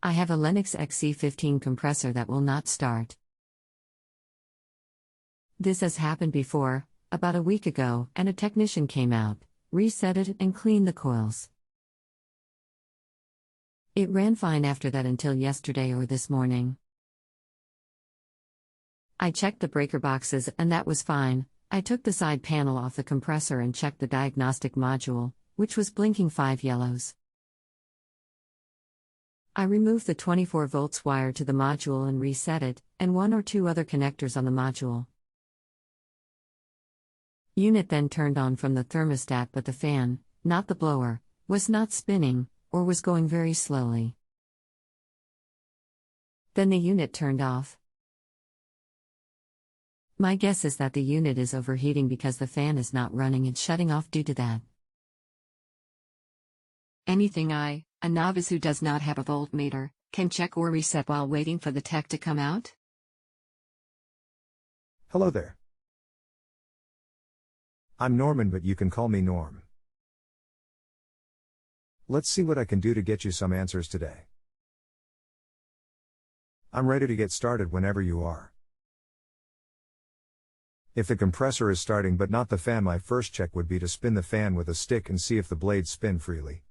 I have a Lennox XC15 compressor that will not start. This has happened before, about a week ago, and a technician came out, reset it, and cleaned the coils. It ran fine after that until yesterday or this morning. I checked the breaker boxes and that was fine. I took the side panel off the compressor and checked the diagnostic module, which was blinking 5 yellows. I removed the 24 volts wire to the module and reset it, and 1 or 2 other connectors on the module. Unit then turned on from the thermostat, but the fan, not the blower, was not spinning, or was going very slowly. Then the unit turned off. My guess is that the unit is overheating because the fan is not running and shutting off due to that. Anything a novice who does not have a voltmeter, can check or reset while waiting for the tech to come out? Hello there. I'm Norman, but you can call me Norm. Let's see what I can do to get you some answers today. I'm ready to get started whenever you are. If the compressor is starting but not the fan, my first check would be to spin the fan with a stick and see if the blades spin freely.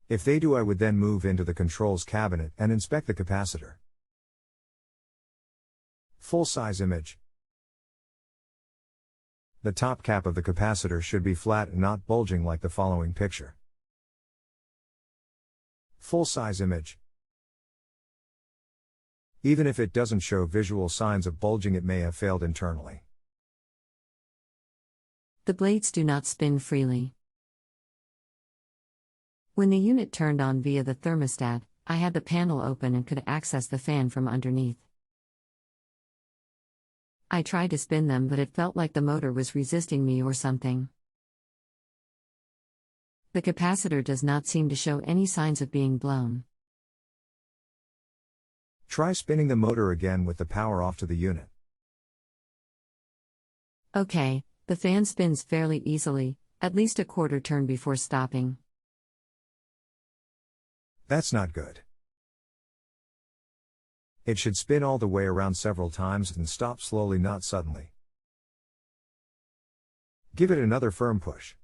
If they do, I would then move into the controls cabinet and inspect the capacitor. Full-size image. The top cap of the capacitor should be flat and not bulging like the following picture. Full-size image. Even if it doesn't show visual signs of bulging, it may have failed internally. The blades do not spin freely. When the unit turned on via the thermostat, I had the panel open and could access the fan from underneath. I tried to spin them, but it felt like the motor was resisting me or something. The capacitor does not seem to show any signs of being blown. Try spinning the motor again with the power off to the unit. Okay, the fan spins fairly easily, at least a quarter turn before stopping. That's not good. It should spin all the way around several times and stop slowly, not suddenly. Give it another firm push.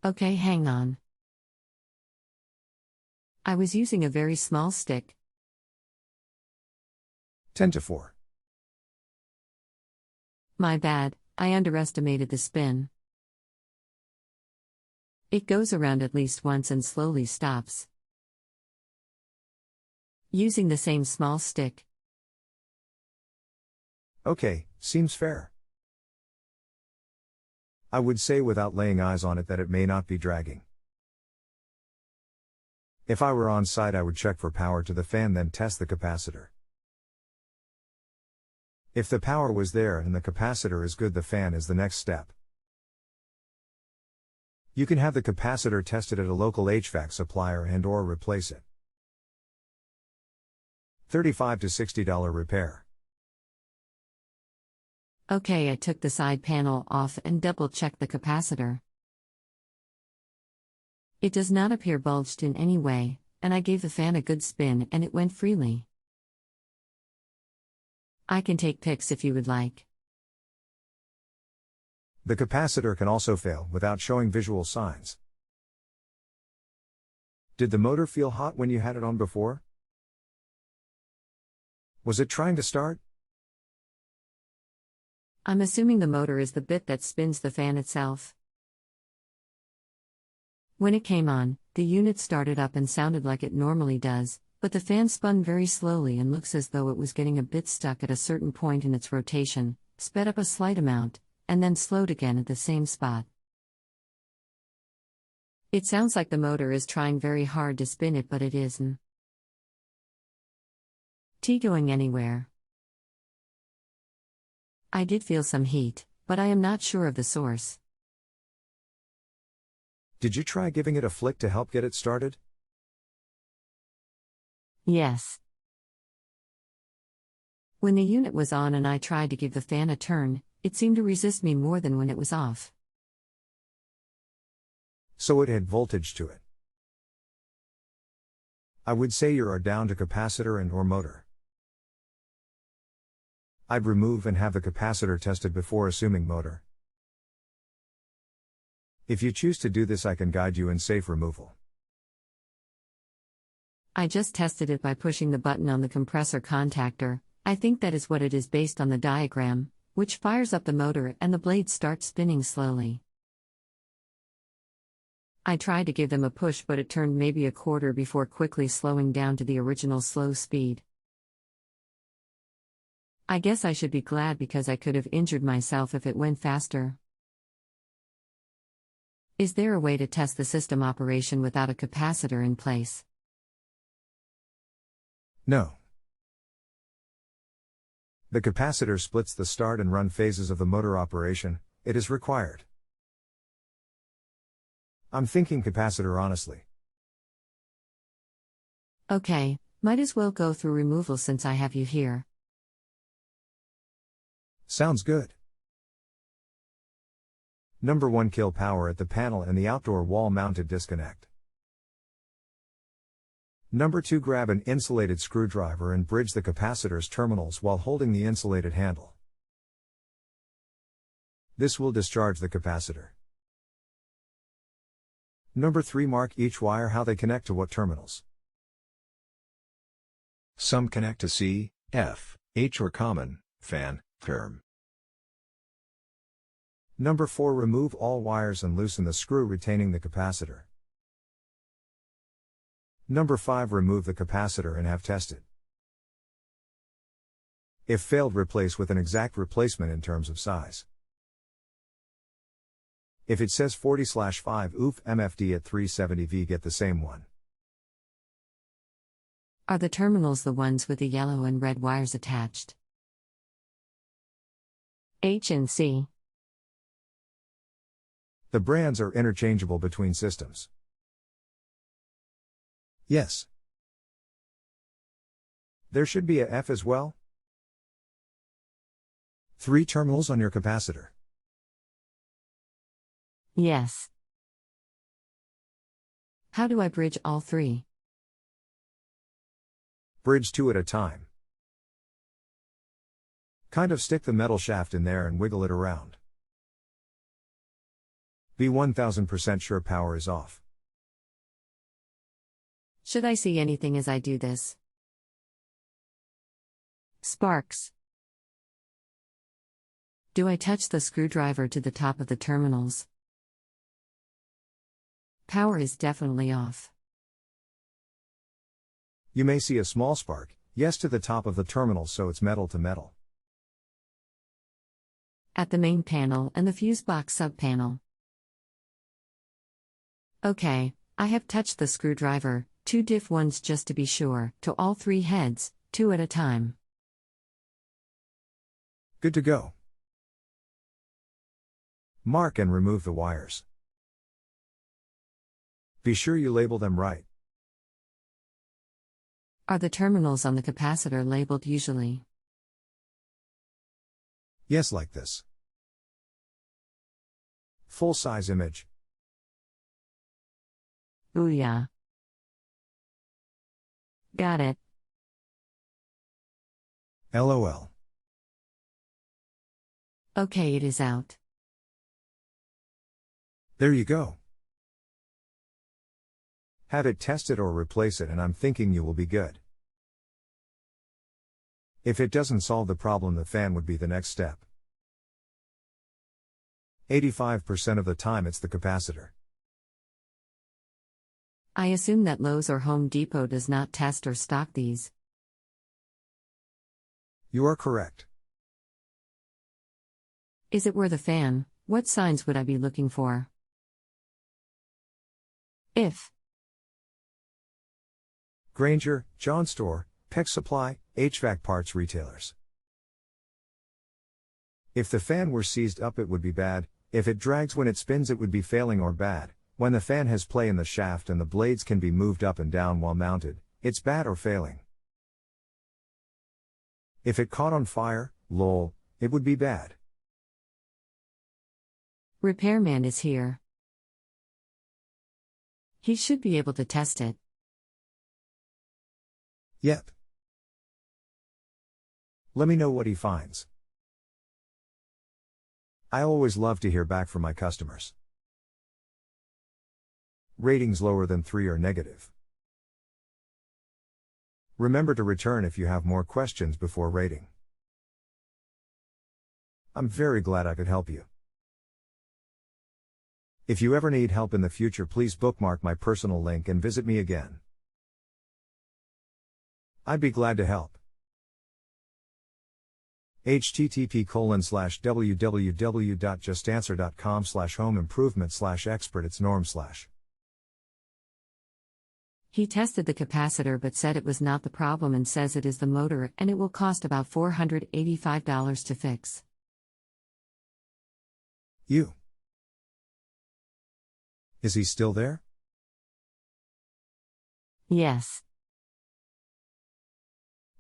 Okay, hang on. I was using a very small stick. 10-4. My bad, I underestimated the spin. It goes around at least once and slowly stops. Using the same small stick. Okay, seems fair. I would say without laying eyes on it that it may not be dragging. If I were on site, I would check for power to the fan, then test the capacitor. If the power was there and the capacitor is good, the fan is the next step. You can have the capacitor tested at a local HVAC supplier and/or replace it. $35 to $60 repair. Okay, I took the side panel off and double-checked the capacitor. It does not appear bulged in any way, and I gave the fan a good spin and it went freely. I can take pics if you would like. The capacitor can also fail without showing visual signs. Did the motor feel hot when you had it on before? Was it trying to start? I'm assuming the motor is the bit that spins the fan itself. When it came on, the unit started up and sounded like it normally does, but the fan spun very slowly and looks as though it was getting a bit stuck at a certain point in its rotation, sped up a slight amount, and then slowed again at the same spot. It sounds like the motor is trying very hard to spin it, but it isn't going anywhere. I did feel some heat, but I am not sure of the source. Did you try giving it a flick to help get it started? Yes. When the unit was on and I tried to give the fan a turn, it seemed to resist me more than when it was off. So it had voltage to it. I would say you are down to capacitor and or motor. I'd remove and have the capacitor tested before assuming motor. If you choose to do this, I can guide you in safe removal. I just tested it by pushing the button on the compressor contactor. I think that is what it is based on the diagram, which fires up the motor and the blades start spinning slowly. I tried to give them a push, but it turned maybe a quarter before quickly slowing down to the original slow speed. I guess I should be glad because I could have injured myself if it went faster. Is there a way to test the system operation without a capacitor in place? No. The capacitor splits the start and run phases of the motor operation. It is required. I'm thinking capacitor honestly. Okay, might as well go through removal since I have you here. Sounds good. Number 1, kill power at the panel and the outdoor wall-mounted disconnect. Number 2, grab an insulated screwdriver and bridge the capacitor's terminals while holding the insulated handle. This will discharge the capacitor. Number 3, mark each wire how they connect to what terminals. Some connect to C, F, H or common, fan, term. Number 4, remove all wires and loosen the screw retaining the capacitor. Number 5, remove the capacitor and have tested. If failed, replace with an exact replacement in terms of size. If it says 40/5 oof MFD at 370V, get the same one. Are the terminals the ones with the yellow and red wires attached? H and C. The brands are interchangeable between systems. Yes. There should be a F as well. 3 terminals on your capacitor. Yes. How do I bridge all 3? Bridge 2 at a time. Kind of stick the metal shaft in there and wiggle it around. Be 1000% sure power is off. Should I see anything as I do this? Sparks. Do I touch the screwdriver to the top of the terminals? Power is definitely off. You may see a small spark, yes, to the top of the terminal, so it's metal to metal. At the main panel and the fuse box sub-panel. Okay, I have touched the screwdriver, 2 diff ones just to be sure, to all 3 heads, 2 at a time. Good to go. Mark and remove the wires. Be sure you label them right. Are the terminals on the capacitor labeled usually? Yes, like this. Full-size image. Booyah. Got it. LOL. Okay, it is out. There you go. Have it tested or replace it, and I'm thinking you will be good. If it doesn't solve the problem, the fan would be the next step. 85% of the time it's the capacitor. I assume that Lowe's or Home Depot does not test or stock these. You are correct. Is it worth a fan? What signs would I be looking for? If Grainger, John Store, Peck Supply, HVAC parts retailers. If the fan were seized up, it would be bad. If it drags when it spins, it would be failing or bad. When the fan has play in the shaft and the blades can be moved up and down while mounted, it's bad or failing. If it caught on fire, lol, it would be bad. Repairman is here. He should be able to test it. Yep. Let me know what he finds. I always love to hear back from my customers. Ratings lower than 3 are negative. Remember to return if you have more questions before rating. I'm very glad I could help you. If you ever need help in the future, please bookmark my personal link and visit me again. I'd be glad to help. http://www.justanswer.com/home-improvement/expert it's norm/. He tested the capacitor but said it was not the problem and says it is the motor and it will cost about $485 to fix. You. Is he still there? Yes.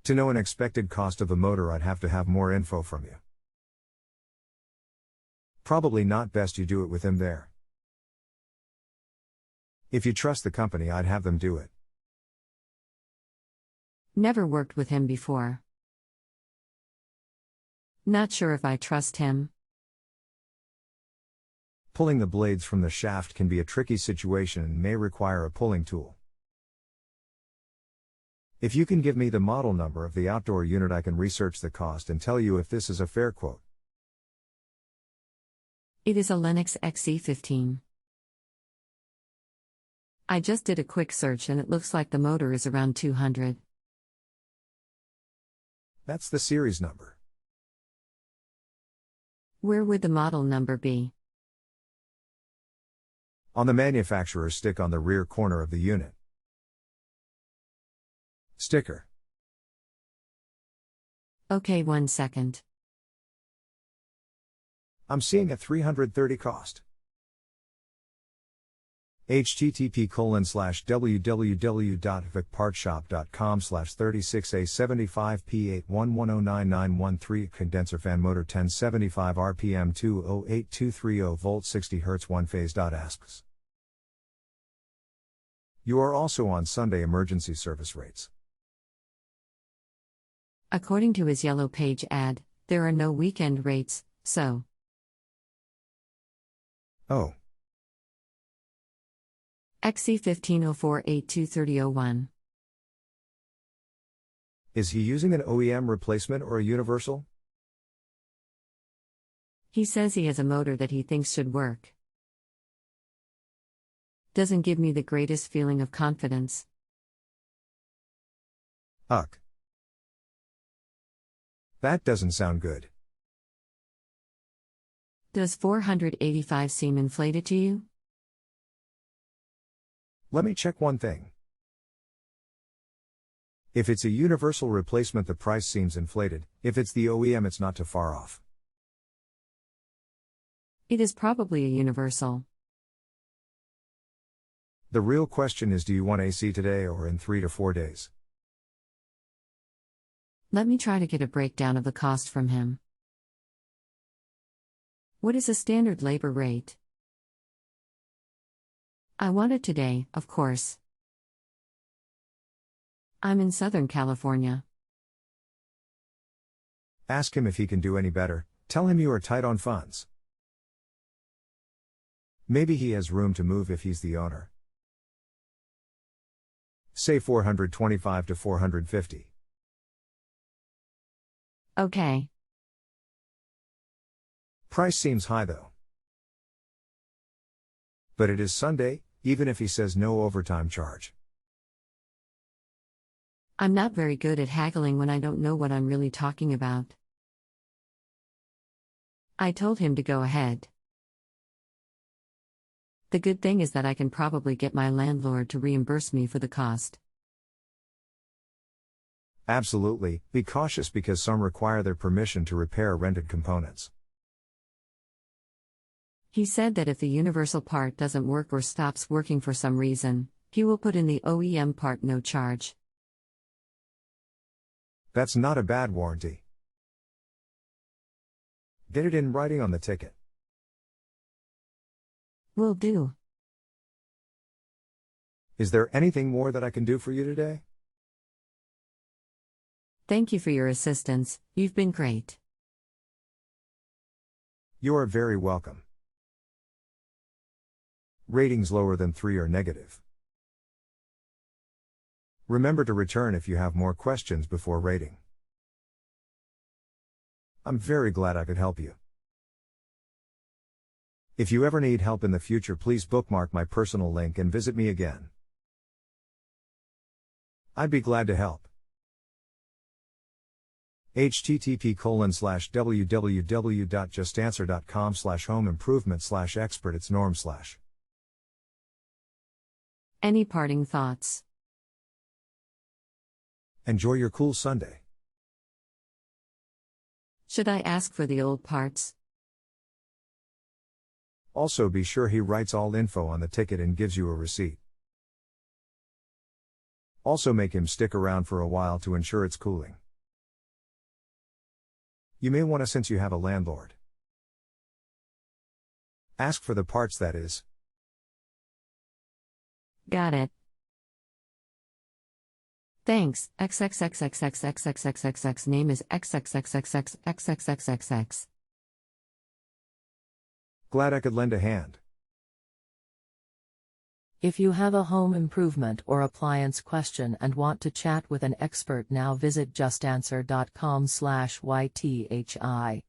To know an expected cost of the motor, I'd have to have more info from you. Probably not best you do it with him there. If you trust the company, I'd have them do it. Never worked with him before. Not sure if I trust him. Pulling the blades from the shaft can be a tricky situation and may require a pulling tool. If you can give me the model number of the outdoor unit, I can research the cost and tell you if this is a fair quote. It is a Lennox XC15. I just did a quick search and it looks like the motor is around 200. That's the series number. Where would the model number be? On the manufacturer's stick on the rear corner of the unit. Sticker. Okay, 1 second. I'm seeing a $330 cost. http://www.vicpartshop.com/36A75P811099113 condenser fan motor 1075 RPM 208230 volt 60 Hz 1 phase. Asks. You are also on Sunday emergency service rates. According to his Yellow Page ad, there are no weekend rates, so. Oh. XC1504823001. Is he using an OEM replacement or a universal? He says he has a motor that he thinks should work. Doesn't give me the greatest feeling of confidence. Ugh. That doesn't sound good. Does 485 seem inflated to you? Let me check one thing. If it's a universal replacement, the price seems inflated. If it's the OEM, it's not too far off. It is probably a universal. The real question is, do you want AC today or in 3 to 4 days? Let me try to get a breakdown of the cost from him. What is a standard labor rate? I want it today, of course. I'm in Southern California. Ask him if he can do any better. Tell him you are tight on funds. Maybe he has room to move if he's the owner. Say 425 to 450. Okay. Price seems high though. But it is Sunday, even if he says no overtime charge. I'm not very good at haggling when I don't know what I'm really talking about. I told him to go ahead. The good thing is that I can probably get my landlord to reimburse me for the cost. Absolutely, be cautious because some require their permission to repair rented components. He said that if the universal part doesn't work or stops working for some reason, he will put in the OEM part no charge. That's not a bad warranty. Get it in writing on the ticket. Will do. Is there anything more that I can do for you today? Thank you for your assistance, you've been great. You are very welcome. Ratings lower than 3 are negative. Remember to return if you have more questions before rating. I'm very glad I could help you. If you ever need help in the future, please bookmark my personal link and visit me again. I'd be glad to help. http://www.justanswer.com/home-improvement/expert. It's Norm/. Any parting thoughts? Enjoy your cool Sunday. Should I ask for the old parts? Also, be sure he writes all info on the ticket and gives you a receipt. Also, make him stick around for a while to ensure it's cooling. You may want to, since you have a landlord. Ask for the parts, that is. Got it. Thanks. XXXXXXXXXX name is XXXXXXXXXX. Glad I could lend a hand. If you have a home improvement or appliance question and want to chat with an expert now, visit justanswer.com/YTHI.